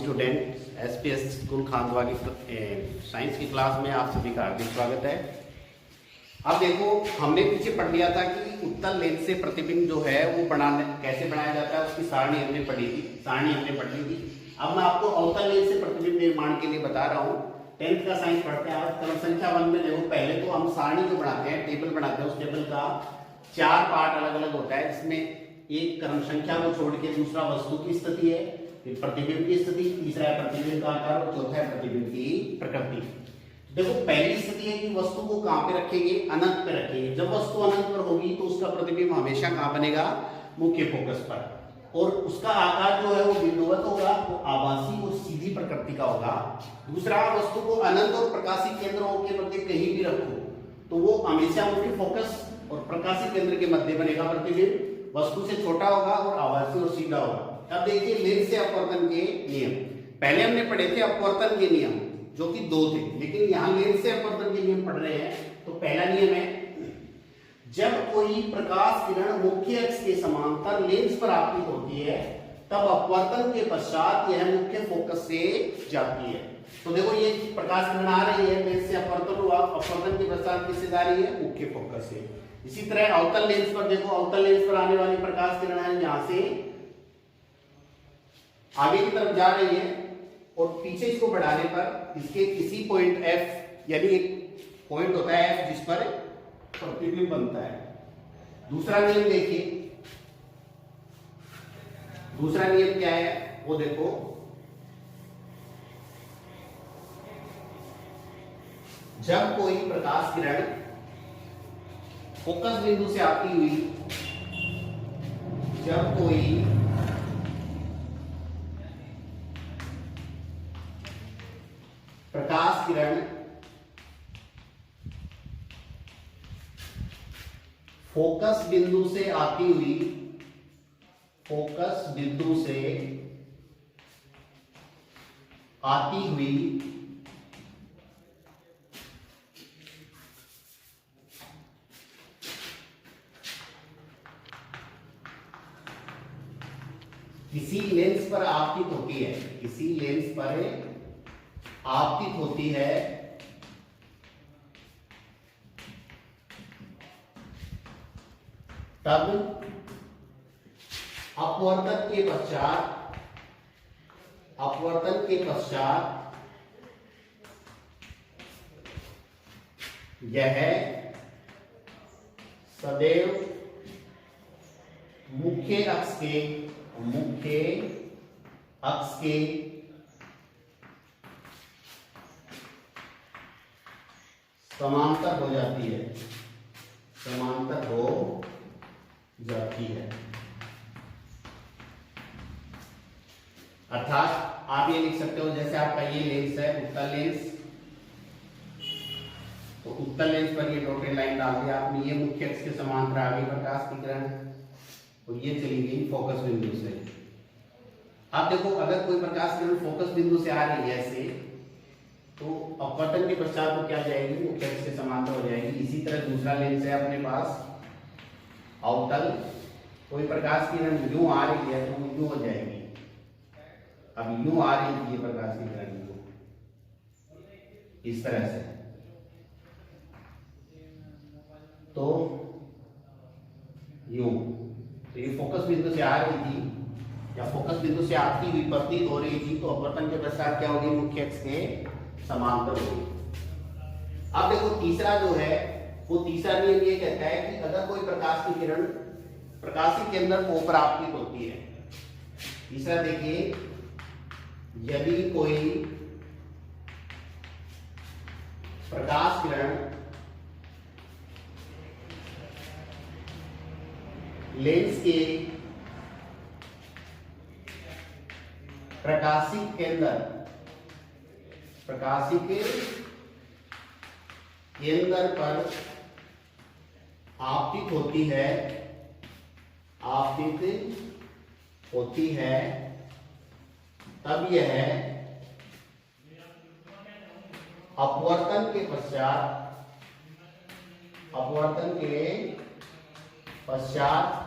Student SPS school Khandwa की science की class में आप सभी का हार्दिक स्वागत है। अब देखो, हमने पीछे पढ़ लिया था कि उत्तल लेंस से प्रतिबिंब जो है वो कैसे बनाया जाता है, उसकी सारणी हमने पढ़ी थी, सारणी हमने पढ़ ली थी। अब मैं आपको अवतल लेंस से प्रतिबिंब निर्माण के लिए बता रहा हूँ। 10th का साइंस पढ़ते हैं आज। क्रम संख्या 1 में देखो, पहले तो हम सारणी जो बनाते हैं, टेबल बनाते हैं, उस टेबल का 4 पार्ट अलग अलग होता है, जिसमें एक क्रम संख्या को छोड़ के दूसरा वस्तु की स्थिति है, फिर प्रतिबिंब की स्थिति, तीसरा है प्रतिबिंब का आकार और चौथा है प्रतिबिंब की प्रकृति। देखो, पहली स्थिति है कि वस्तु को कहां पे रखेंगे, अनंत पे रखेंगे। जब वस्तु अनंत पर होगी तो उसका प्रतिबिंब हमेशा कहां बनेगा, मुख्य फोकस पर, और उसका आकार जो है वो बिंदुवत होगा, वो आभासी और सीधी प्रकृति का होगा। दूसरा, वस्तु को अनंत और प्रकाशी केंद्रों के मध्य कहीं भी रखो तो वो हमेशा मुख्य फोकस और प्रकाशी केंद्र के मध्य बनेगा प्रतिबिंब, वस्तु से छोटा होगा और आभासी और सीधा होगा। अब देखिए लेंस से अपवर्तन के नियम। पहले हमने पढ़े थे अपवर्तन के नियम, जो कि 2 थे, लेकिन यहाँ लेंस से अपवर्तन के नियम पढ़ रहे हैं। तो पहला नियम है, जब कोई प्रकाश किरण मुख्य अक्ष के समांतर लेंस पर आपतित होती है तब अपवर्तन के पश्चात यह मुख्य फोकस से जाती है। तो देखो, ये प्रकाश किरण आ रही है, लेंस से अपवर्तन हुआ, अपवर्तन के पश्चात किससे जा रही है, मुख्य फोकस से। इसी तरह अवतल लेंस पर देखो, अवतल लेंस पर आने वाली प्रकाश किरण है यहां से आगे की तरफ जा रही है, और पीछे इसको बढ़ाने पर इसके किसी पॉइंट F, यानी एक पॉइंट होता है F जिस पर प्रतिबिंब बनता है। दूसरा नियम देखिए, दूसरा नियम क्या है वो देखो, जब कोई प्रकाश किरण फोकस बिंदु से आती हुई, जब कोई प्रकाश किरण फोकस बिंदु से आती हुई, फोकस बिंदु से आती हुई किसी लेंस पर आपतित होती है, किसी लेंस पर आपतित होती है, तब अपवर्तन के पश्चात, अपवर्तन के पश्चात यह सदैव मुख्य अक्ष के, मुख्य अक्ष के समांतर हो जाती है, समांतर हो जाती है। अर्थात आप ये लिख सकते हो, जैसे आपका ये लेंस है उत्तल लेंस, तो उत्तल लेंस पर ये डॉटेड लाइन डाल दिया आपने, ये मुख्य अक्ष के समांतर आगे प्रकाश की किरण, और ये चली गई फोकस बिंदु से। अब देखो, अगर कोई प्रकाश किरण फोकस बिंदु से आ रही है ऐसे, तो अपवर्तन के पश्चात वो क्या जाएगी, मुख्य अक्ष से समांतर हो जाएगी। इसी तरह दूसरा लेंस है अपने पास अवतल, कोई प्रकाश किरण यूं आ रही है तो वो यूं हो जाएगी। अब यूं आ रही है ये प्रकाश की किरण यूं, इस तरह से, तो यूं, तो ये फोकस बिंदु से आ रही थी या फोकस बिंदु से आती हुई प्रतीत हो रही थी, तो अपवर्तन के पश्चात क्या होगी, मुख्य अक्ष के समांतर होगी। अब देखो, तीसरा जो है वो तीसरा नियम ये कहता है कि अगर कोई प्रकाश की किरण प्रकाशी केंद्र O पर आपतित होती है, तीसरा देखिए, यदि कोई प्रकाश किरण लेंस के प्रकाशी केंद्र, प्रकाशी के केंद्र पर आपतित होती है, आपतित होती है, तब यह अपवर्तन के पश्चात, अपवर्तन के पश्चात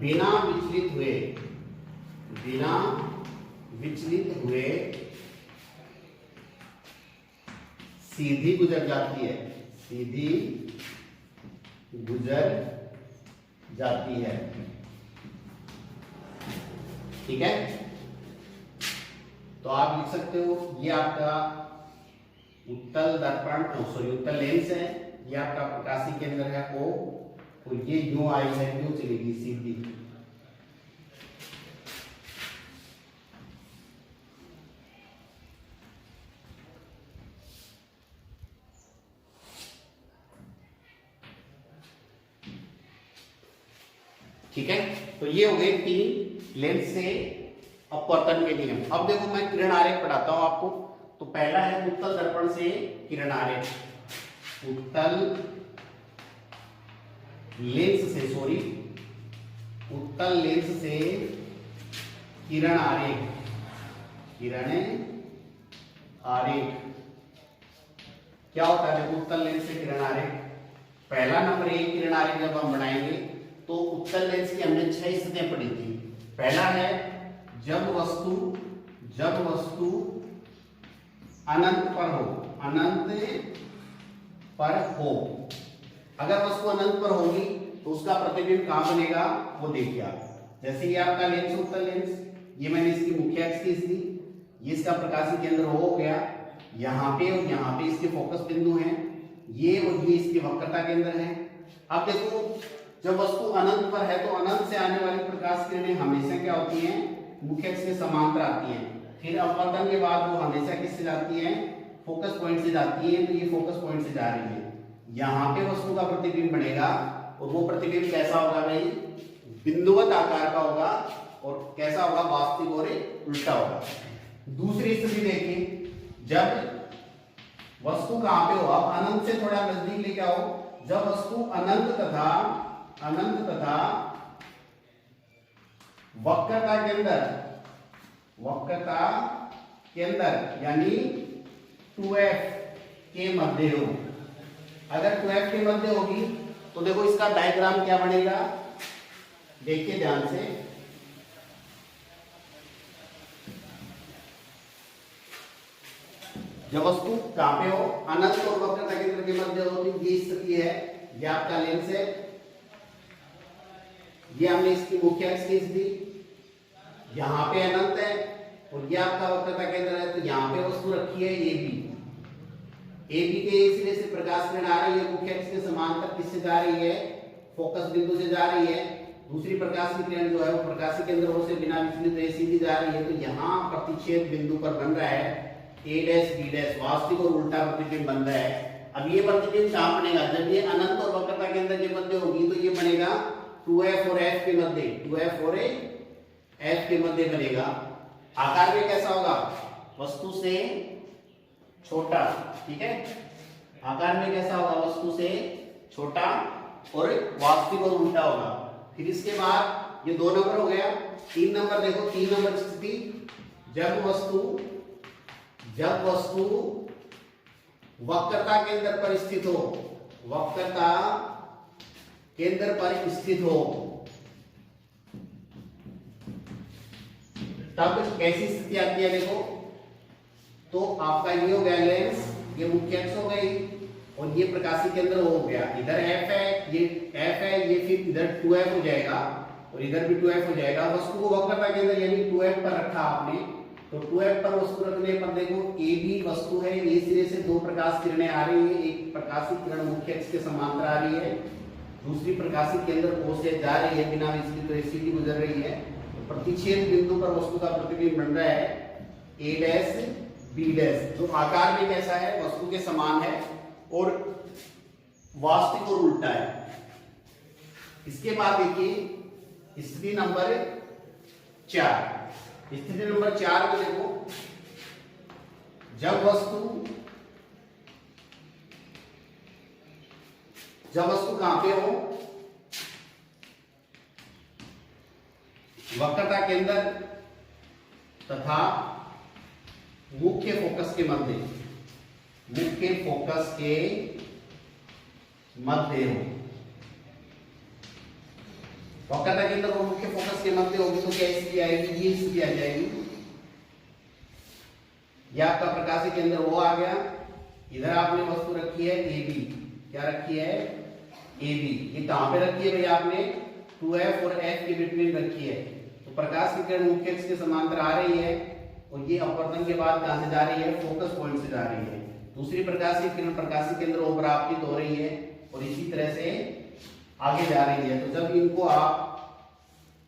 बिना विचलित हुए, बिना विचलित हुए सीधी गुजर जाती है, सीधी गुजर जाती है। ठीक है, तो आप लिख सकते हो ये आपका उत्तल दर्पण, सॉरी उत्तल लेंस है, ये आपका प्रकाशी केंद्र है O, और ये यूं आई है, यूं चलेगी सीधी। ठीक है, तो ये हो गए 3 लेंस से अपवर्तन के नियम। अब देखो मैं किरण आरेख पढ़ाता हूं आपको। तो पहला है उत्तल दर्पण से किरण आरेख, उत्तल लेंस से, सॉरी उत्तल लेंस से किरण आरेख, किरण आरेख क्या होता है? देखो उत्तल लेंस से किरण आरेख, पहला नंबर 1 किरण आरेख जब हम बनाएंगे तो उत्तल लेंस की हमने 6 स्थितियां पढ़ी थी। पहला है जब वस्तु अनंत पर हो, अनंत पर हो। अगर वस्तु अनंत पर होगी तो उसका प्रतिबिंब कहां बनेगा वो देखिए आप। जैसे ये आपका लेंस, उत्तल लेंस, ये मैंने इसकी मुख्य अक्ष खींच दी, ये इसका प्रकाशीय केंद्र हो गया, यहाँ पे और यहाँ पे इसके फोकस बिंदु हैं, ये और ये इसके वक्रता केंद्र है। अब देखो जब वस्तु अनंत पर है तो अनंत से आने वाली प्रकाश किरणें हमेशा क्या होती हैं? मुख्य अक्ष के समांतर आती हैं। फिर अपवर्तन के बाद वो हमेशा किससे जाती है? फोकस पॉइंट से जाती है। तो ये फोकस पॉइंट से जा रही है, यहाँ पे वस्तु का प्रतिबिंब बनेगा, और वो प्रतिबिंब कैसा होगा भाई? बिंदुवत आकार का होगा, और कैसा होगा? वास्तविक और उल्टा होगा। दूसरी स्थिति देखिए, जब वस्तु कहां पे हो, आप अनंत से थोड़ा नजदीक लेके आओ, जब वस्तु अनंत तथा वक्रता के अंदर यानी 2f के मध्य हो। अगर 2f के मध्य होगी तो देखो इसका डायग्राम क्या बनेगा, देखिए ध्यान से। जब वस्तु कहां पे हो? अनंत और वक्रता केंद्र के मध्य हो, तो ये स्थिति है, ये आपका लेंस है, ये हमने इसकी मुख्य अक्ष खींच दी, यहाँ पे अनंत है और ये आपका वक्रता केंद्र है। तो यहाँ पे वस्तु रखी है ए बी के सिरे से प्रकाश किरण आ रही है, मुख्य अक्ष के समांतर किससे जा रही है? फोकस बिंदु से जा रही है। दूसरी प्रकाश की किरण जो है वो प्रकाशी केंद्र से बिना विचलित सीधी जा रही है। तो यहाँ प्रतिच्छेद बिंदु पर बन रहा है a डैश b डैश, वास्तविक और उल्टा प्रतिबिंब बन रहा है। अब ये प्रतिबिंब कहां बनेगा? जब ये अनंत और वक्रता केंद्र के मध्य होगी तो ये बनेगा 2f और f के मध्य, 2f और f के मध्य बनेगा। आकार में कैसा होगा? वस्तु से छोटा, ठीक है, आकार में कैसा होगा? वस्तु से छोटा और वास्तविक और उल्टा होगा। फिर इसके बाद ये 2 नंबर हो गया। 3 नंबर देखो, 3 नंबर स्थिति, जब वस्तु वक्रता केंद्र पर स्थित हो, वक्रता केंद्र पर स्थित हो, तब कैसी स्थिति आती है? देखो तो आपका ये हो गया लेंस, ये मुख्य अक्ष हो गई, और ये प्रकाशी केंद्र हो गया। इधर f है, ये f है, ये फिर इधर 2f हो जाएगा और इधर भी 2f हो जाएगा। वस्तु को वक्रता केंद्र यानी 2f पर रखा आपने, तो 2f पर वस्तु रखने पर देखो ए बी वस्तु है, ए सिरे से 2 प्रकाश किरणें आ रही है, एक प्रकाशी किरण मुख्य अक्ष के समांतर आ रही है, दूसरी प्रकाशी केंद्र O से जा रही है, बिना विचलित सीधी गुजर रही है। तो प्रतिच्छेद बिंदु पर वस्तु का प्रतिबिंब बन रहा है a डैश b डैश, जो आकार में कैसा है? वस्तु के समान है और वास्तविक और उल्टा है। इसके बाद देखिए स्थिति नंबर 4। स्थिति नंबर 4 में देखो, जब वस्तु कहां पे हो? वक्रता केंद्र तथा मुख्य फोकस के मध्य, मुख्य फोकस के मध्य हो, वक्रता के अंदर वो मुख्य फोकस के मध्य होगी तो क्या स्थिति आएगी, ये स्थिति आ जाएगी। यह आपका प्रकाश के अंदर वो आ गया। इधर आपने वस्तु रखी है ए बी, क्या रखी है, ए बी। ये कहां पे रखी है भाई, आपने 2f और f के बिटवीन रखी है। तो प्रकाश की किरण मुख्य अक्ष के समांतर आ रही है और ये अपवर्तन के बाद कहां से जा रही है, फोकस पॉइंट से जा रही है। दूसरी प्रकाश की किरण प्रकाश के अंदर परावर्तित हो रही है और इसी तरह से आगे जा रही है। तो जब इनको आप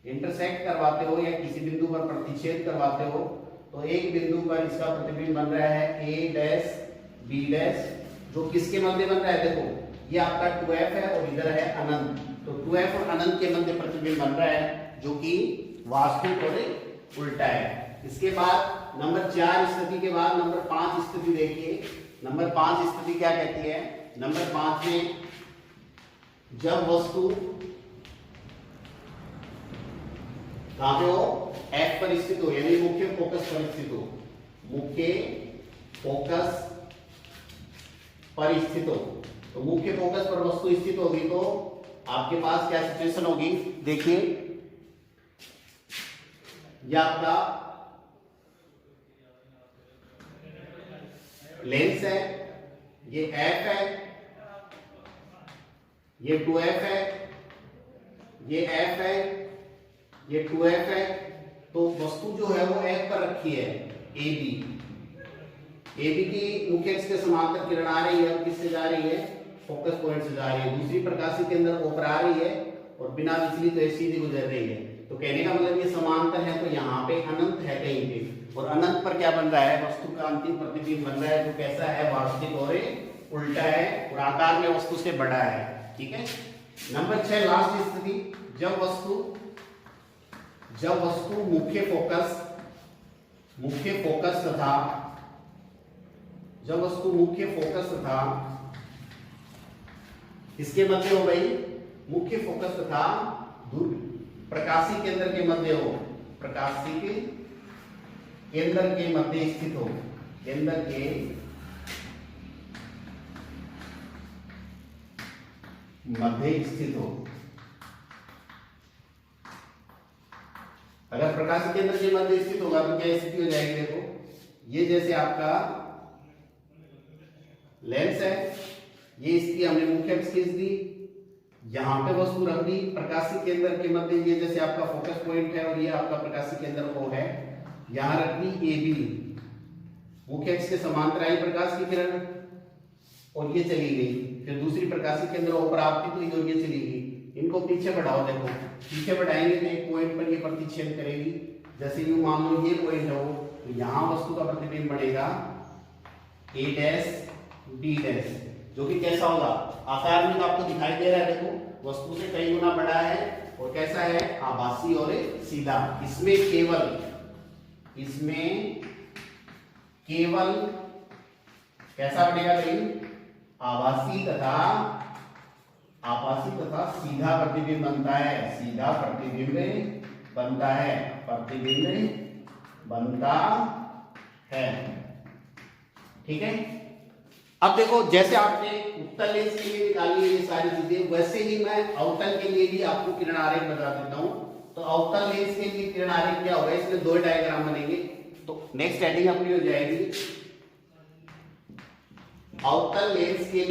इंटरसेक्ट करवाते हो या किसी बिंदु पर प्रतिच्छेद करवाते हो तो एक बिंदु पर इसका प्रतिबिंब बन रहा है a डैश b डैश, जो किसके मध्य बन रहा है, देखो ये आपका 2f है और इधर है अनंत। तो 2f और अनंत के मध्य प्रतिबिंब बन रहा है जो कि वास्तविक और उल्टा है। इसके बाद नंबर 4 स्थिति के बाद नंबर 5 स्थिति देखिए। नंबर 5 स्थिति क्या कहती है, नंबर 5 में जब वस्तु कहां पे हो, F पर स्थित हो, यानी मुख्य फोकस पर स्थित हो, मुख्य फोकस पर स्थित हो। तो मुख्य फोकस पर वस्तु स्थित होगी तो आपके पास क्या सिचुएशन होगी, देखिए यह आपका लेंस है, ये F है, ये 2F है, ये F है, ये 2F है। तो वस्तु जो है वो F पर रखी है, AB की मुख्य अक्ष के समांतर किरण आ रही है और किससे जा रही है, फोकस पॉइंट से जा रही है। दूसरी प्रकाश के अंदर ऊपर आ रही है और बिना विचलित तो सीधी गुजर रही है। तो कहने का मतलब ये समांतर है, तो यहाँ पे अनंत है कहीं पे, और अनंत पर क्या बन रहा है, वस्तु का अंतिम प्रतिबिंब बन रहा है जो कैसा है, वास्तविक और उल्टा है और आकार में वस्तु से बड़ा है। ठीक है। नंबर 6 लास्ट स्थिति, जब वस्तु मुख्य फोकस तथा जब वस्तु मुख्य फोकस तथा इसके मध्य हो गई, मुख्य फोकस तथा प्रकाशी केंद्र के मध्य हो, प्रकाशी के केंद्र के मध्य स्थित हो, केंद्र के मध्य स्थित हो। अगर प्रकाश केंद्र के मध्य स्थित होगा तो क्या स्थिति हो जाएगी, देखो ये जैसे आपका लेंस है, ये इसकी हमने मुख्य अक्ष खींच दी, यहां पे वस्तु रख दी, प्रकाशी केंद्र के मध्य ये जैसे आपका फोकस पॉइंट है और ये आपका प्रकाशी केंद्र वो है, यहां रख दी AB, मुख्य अक्ष के समांतर आई प्रकाश की किरण और ये चली गई। फिर दूसरी प्रकाशी केंद्र ऊपर आपकी हुई और ये चली गई। इनको पीछे बढ़ाओ, देखो पीछे बढ़ाएंगे तो एक पॉइंट पर ये प्रतिच्छेद करेगी। जैसे यूं मान लो ये पॉइंट है वो, तो यहां वस्तु का प्रतिबिंब बनेगा A डैश B डैश, जो कि कैसा होगा, आकार में तो आपको दिखाई दे रहा है, देखो वस्तु से कई गुना बड़ा है और कैसा है, आभासी और सीधा। इसमें केवल कैसा बनेगा भाई, आभासी तथा सीधा प्रतिबिंब बनता है, सीधा प्रतिबिंब बनता है, प्रतिबिंब बनता है। ठीक है। अब देखो जैसे आपने उत्तल लेंस के लिए निकाली ये सारी चीजें, वैसे ही मैं अवतल के लिए भी आपको किरण आरेख बता देता हूं। तो अवतल लेंस के लिए किरण आरेख क्या होगा, इसमें 2 डायग्राम बनेंगे। तो नेक्स्ट हेडिंग अपनी हो जाएगी अवतल लेंस के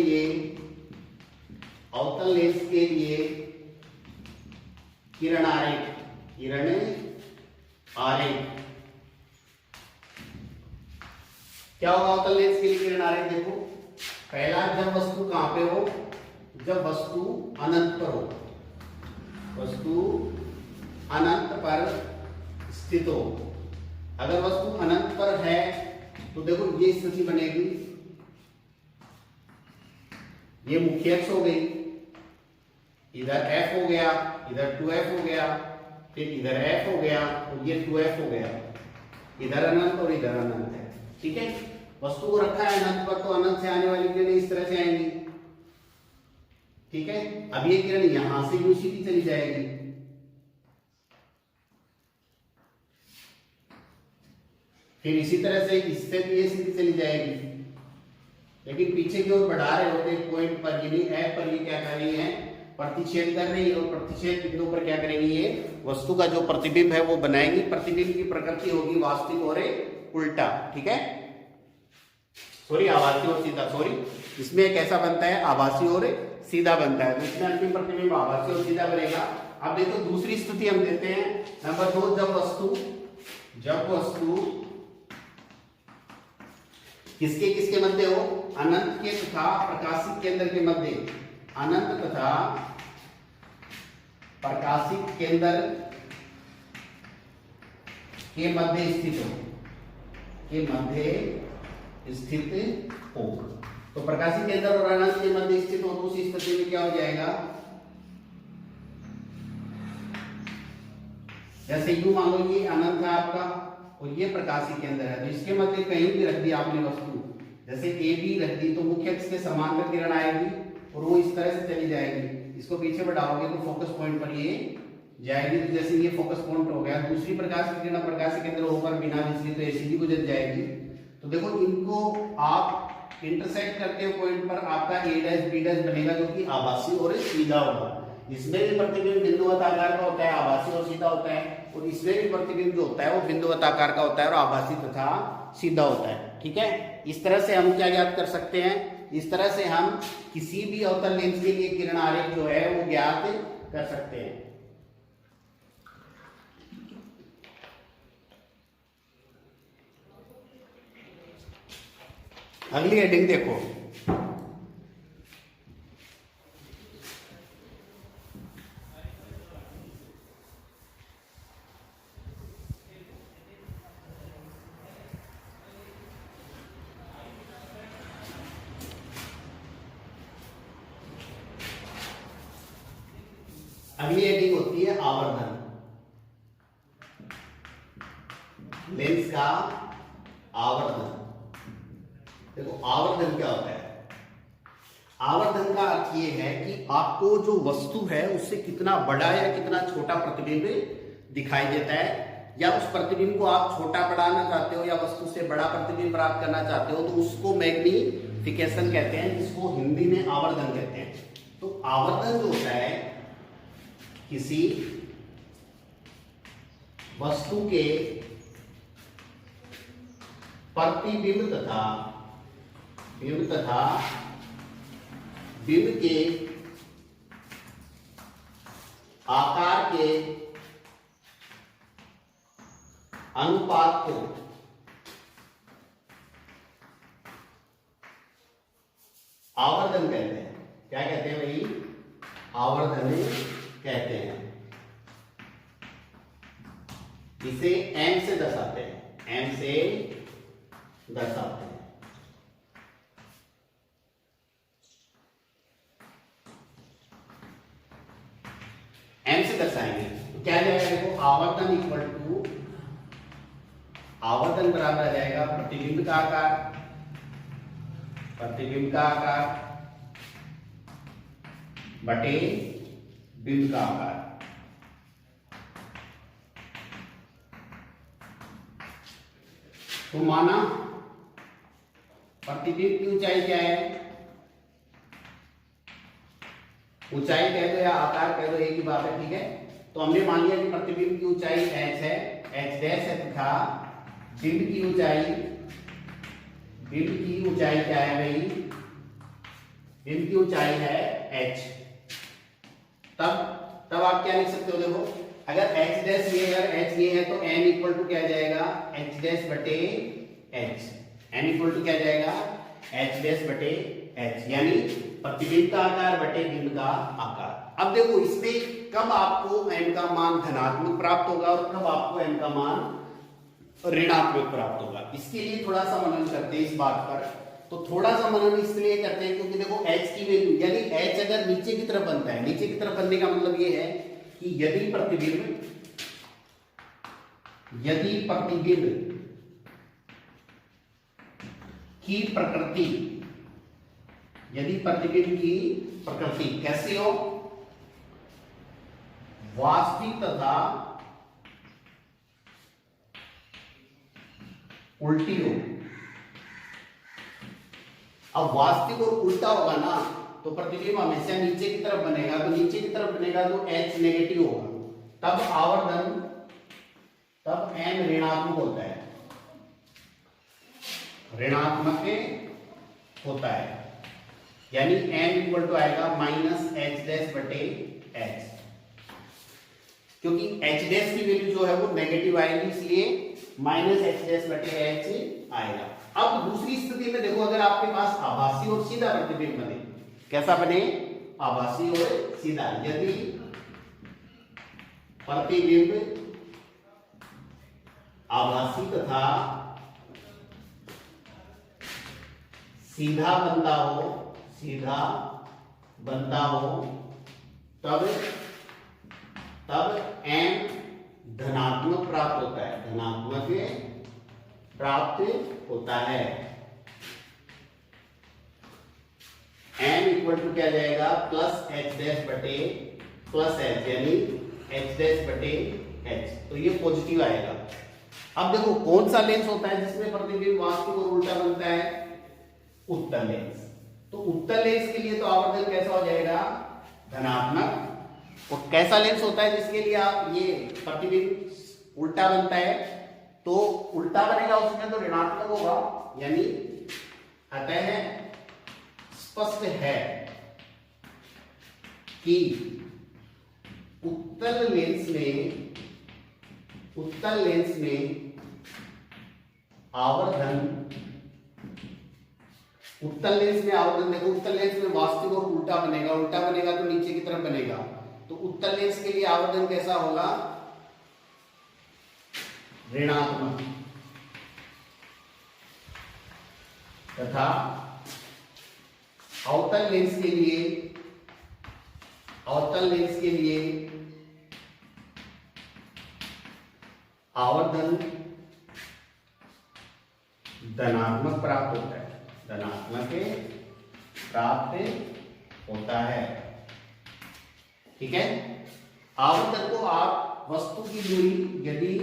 लिए किरण आरेख, क्या होगा अवतल लेंस के लिए किरण आरेख, देखो पहला, जब वस्तु कहां पे हो, जब वस्तु अनंत पर हो, वस्तु अनंत पर स्थित हो। अगर वस्तु अनंत पर है तो देखो ये स्थिति बनेगी, ये मुख्य अक्ष हो गई, इधर F हो गया, इधर 2F हो गया, फिर इधर F हो गया और ये 2F हो गया, इधर अनंत और इधर अनंत है। ठीक है। वस्तु को रखा है अनंत पर, तो अनंत से आने वाली किरणें इस तरह से आएंगी। ठीक है। अब ये किरण यहां से यूं सीधी चली जाएगी, फिर इसी तरह से इससे भी ये सीधी चली जाएगी, लेकिन पीछे की ओर बढ़ा रहे होते हैं पॉइंट पर, यानी F पर ये क्या कर रही है, प्रतिच्छेद कर रही है और प्रतिच्छेद बिंदु पर क्या करेंगी, ये वस्तु का जो प्रतिबिंब है वो बनाएंगी। प्रतिबिंब की प्रकृति होगी वास्तविक और उल्टा, ठीक है, सॉरी आभासी और सीधा, सॉरी इसमें कैसा बनता है, आभासी और सीधा बनता है, तो इसमें अंतिम प्रतिबिंब आभासी और सीधा बनेगा। अब देखो दूसरी स्थिति हम देते हैं, नंबर 2, जब वस्तु किसके किसके मध्य हो, अनंत के तथा प्रकाशिक केंद्र के मध्य, अनंत तथा प्रकाशिक केंद्र के मध्य स्थित हो, तो प्रकाशिक केंद्र और अनंत के मध्य स्थित हो तो उस स्थिति में क्या हो जाएगा, जैसे यू मान लो ये अनंत है आपका और ये प्रकाशिक केंद्र है, तो इसके मध्य कहीं भी रख दी आपने वस्तु, जैसे ए बी रख दी तो मुख्य अक्ष के समांतर किरण आएगी और वो इस तरह से चली जाएगी, इसको पीछे बढ़ाओगे तो फोकस पॉइंट पर ये जाएगी, तो जैसे ये फोकस पॉइंट हो गया, दूसरी प्रकाश की किरण प्रकाशिक केंद्र होकर बिना बिजली तो सीधी गुजर जाएगी। तो देखो इनको आप इंटरसेक्ट करते हो पॉइंट पर, आपका ए डैश बी डैश बनेगा जो कि आभासी और सीधा होगा। इसमें भी प्रतिबिंब बिंदुवत आकार का होता है, आभासी और सीधा होता है, और इसमें भी प्रतिबिंब जो होता है वो बिंदुवत आकार का होता है और आभासी तथा सीधा होता है, ठीक है। इस तरह से हम क्या ज्ञात कर सकते हैं, इस तरह से हम किसी भी अवतल लेंस के लिए किरण आरेख जो है वो ज्ञात कर सकते हैं। अगली हेडिंग देखो, अगली हेडिंग होती है आवर्धन, लेंस का आवर्धन। देखो आवर्धन क्या होता है, आवर्धन का अर्थ ये है कि आपको जो वस्तु है उससे कितना बड़ा या कितना छोटा प्रतिबिंब दिखाई देता है, या उस प्रतिबिंब को आप छोटा बढ़ाना चाहते हो या वस्तु से बड़ा प्रतिबिंब प्राप्त करना चाहते हो, तो उसको मैग्निफिकेशन कहते हैं, जिसको हिंदी में आवर्धन कहते हैं। तो आवर्धन जो होता है किसी वस्तु के प्रतिबिंब तथा बिंब के आकार के अनुपात को आवर्धन कहते हैं। क्या कहते हैं भाई, आवर्धन कहते हैं। इसे एम से दर्शाते हैं, एम से दर्शाते हैं। एम से दर्शाएंगे तो क्या जाएगा, देखो आवर्धन इक्वल टू, आवर्धन बराबर आ जाएगा प्रतिबिंब का आकार, बटे बिंब का आकार। तो माना प्रतिबिंब की ऊंचाई क्या है, ऊंचाई कह दो या आकार कह दो, एक ही बात है, ठीक है। तो हमने मान लिया कि प्रतिबिंब की ऊंचाई h है, h डैश है, तथा बिंब की ऊंचाई क्या है भाई, बिंब की ऊंचाई है h। तब आप क्या लिख सकते हो, देखो अगर h डैश ये है, h ये है, तो n इक्वल टू क्या जाएगा, h डैश बटे h, n इक्वल टू क्या जाएगा, h डैश बटे h, यानी प्रतिबिंब का आकार बटे बिंब का आकार। अब देखो इसमें कब आपको m का मान धनात्मक प्राप्त होगा और कब आपको m का मान ऋणात्मक प्राप्त होगा, इसके लिए थोड़ा सा मनन करते हैं इस बात पर। तो थोड़ा सा मनन इसलिए करते हैं क्योंकि देखो h की वैल्यू, यानी h अगर नीचे की तरफ बनता है, नीचे की तरफ बनने का मतलब ये है कि यदि प्रतिबिंब की प्रकृति, यदि प्रतिबिंब की प्रकृति कैसी हो, वास्तविक तथा उल्टी हो। अब वास्तविक और उल्टा होगा ना, तो प्रतिबिंब हमेशा नीचे की तरफ बनेगा, तो नीचे की तरफ बनेगा तो H नेगेटिव होगा, तब आवर्धन, तब M ऋणात्मक होता है, ऋणात्मक होता है, यानी M इक्वल टू आएगा माइनस एच डैश बटे एच, क्योंकि एच डैश की वैल्यू जो है वो नेगेटिव आएगी, इसलिए माइनस एच डैश बटे एच आएगा। अब दूसरी स्थिति में देखो, अगर आपके पास आभासी और सीधा प्रतिबिंब बने, कैसा बने, आभासी और सीधा, यदि प्रतिबिंब आभासी तथा सीधा बनता हो, सीधा बनता हो, तब M धनात्मक प्राप्त होता है, धनात्मक प्राप्त होता है। M इक्वल टू क्या जाएगा, प्लस एच डैश बटे प्लस एच, यानी एच डैश बटे एच, तो ये पॉजिटिव आएगा। अब देखो कौन सा लेंस होता है जिसमें प्रतिबिंब वास्तविक और उल्टा बनता है, उत्तल लेंस। तो उत्तल लेंस के लिए तो आवर्धन कैसा हो जाएगा, धनात्मक। और कैसा लेंस होता है जिसके लिए आप ये प्रतिबिंब उल्टा बनता है, तो उल्टा बनेगा उसमें तो ऋणात्मक होगा, यानी अतः स्पष्ट है कि उत्तल लेंस में आवर्धन, उत्तल लेंस में आवर्धन, देखो उत्तल लेंस में वास्तविक और उल्टा बनेगा, उल्टा बनेगा तो नीचे की तरफ बनेगा, तो उत्तल लेंस के लिए आवर्धन कैसा होगा, ऋणात्मक, तथा अवतल लेंस के लिए, अवतल लेंस के लिए आवर्धन धनात्मक प्राप्त होता है, धनात्मक प्राप्त होता है। ठीक है, आवर्धन को आप वस्तु की दूरी, यदि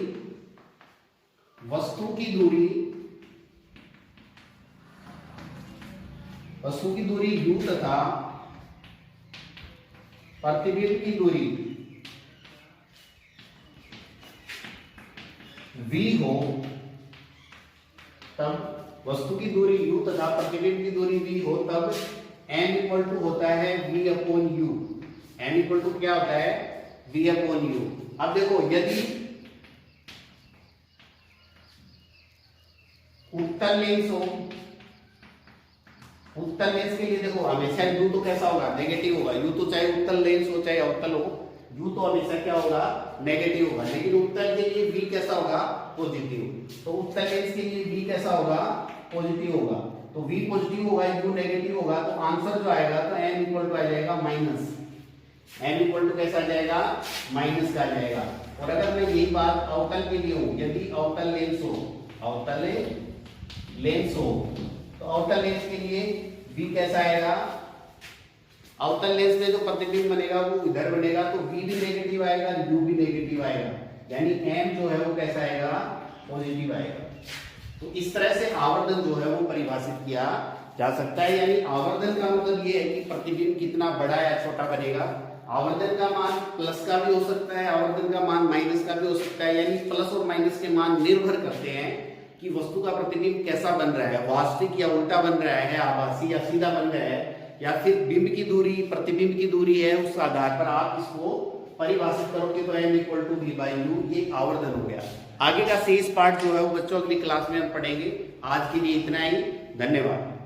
वस्तु की दूरी u तथा प्रतिबिंब की दूरी v हो, तब वस्तु की दूरी u तथा प्रतिबिंब की दूरी v हो, तब m इक्वल टू होता है v upon u। m equal to क्या होता है, v अपॉन u। अब देखो यदि उत्तल लेंस हो, उत्तल लेंस के लिए देखो हमेशा u तो कैसा होगा, नेगेटिव होगा। u तो चाहे उत्तल लेंस हो चाहे अवतल हो, u तो हमेशा क्या होगा, नेगेटिव होगा। लेकिन उत्तल के लिए v कैसा होगा, पॉजिटिव। तो उत्तल लेंस के लिए v कैसा होगा, पॉजिटिव होगा। तो v पॉजिटिव होगा, u नेगेटिव होगा, तो आंसर जो आएगा तो m इक्वल टू आ जाएगा माइनस, m इक्वल टू कैसा आ जाएगा, माइनस का आ जाएगा। और अगर मैं यही बात अवतल के लिए हूं, यदि अवतल लेंस हो, अवतल लेंस हो, तो अवतल लेंस के लिए v कैसा आएगा, अवतल लेंस में जो प्रतिबिंब बनेगा वो इधर बनेगा, तो v भी नेगेटिव आएगा, u भी नेगेटिव आएगा, यानी m जो है वो कैसा आएगा, पॉजिटिव आएगा। तो इस तरह से आवर्धन जो है वो परिभाषित किया जा सकता है। यानी आवर्धन का मतलब ये है कि प्रतिबिंब कितना बड़ा या छोटा बनेगा। आवर्धन का मान प्लस का भी हो सकता है, आवर्धन का मान माइनस का भी हो सकता है। यानी प्लस और माइनस के मान निर्भर करते हैं कि वस्तु का प्रतिबिंब कैसा बन रहा है, वास्तविक या उल्टा बन रहा है, आभासी या सीधा बन रहा है, या फिर बिंब की दूरी प्रतिबिंब की दूरी है, उस आधार पर आप इसको परिभाषित करोगे तो m equal to v by u, ये आवर्धन हो गया। आगे का शेष पार्ट जो है वो बच्चों अगली क्लास में हम पढ़ेंगे। आज के लिए इतना ही, धन्यवाद।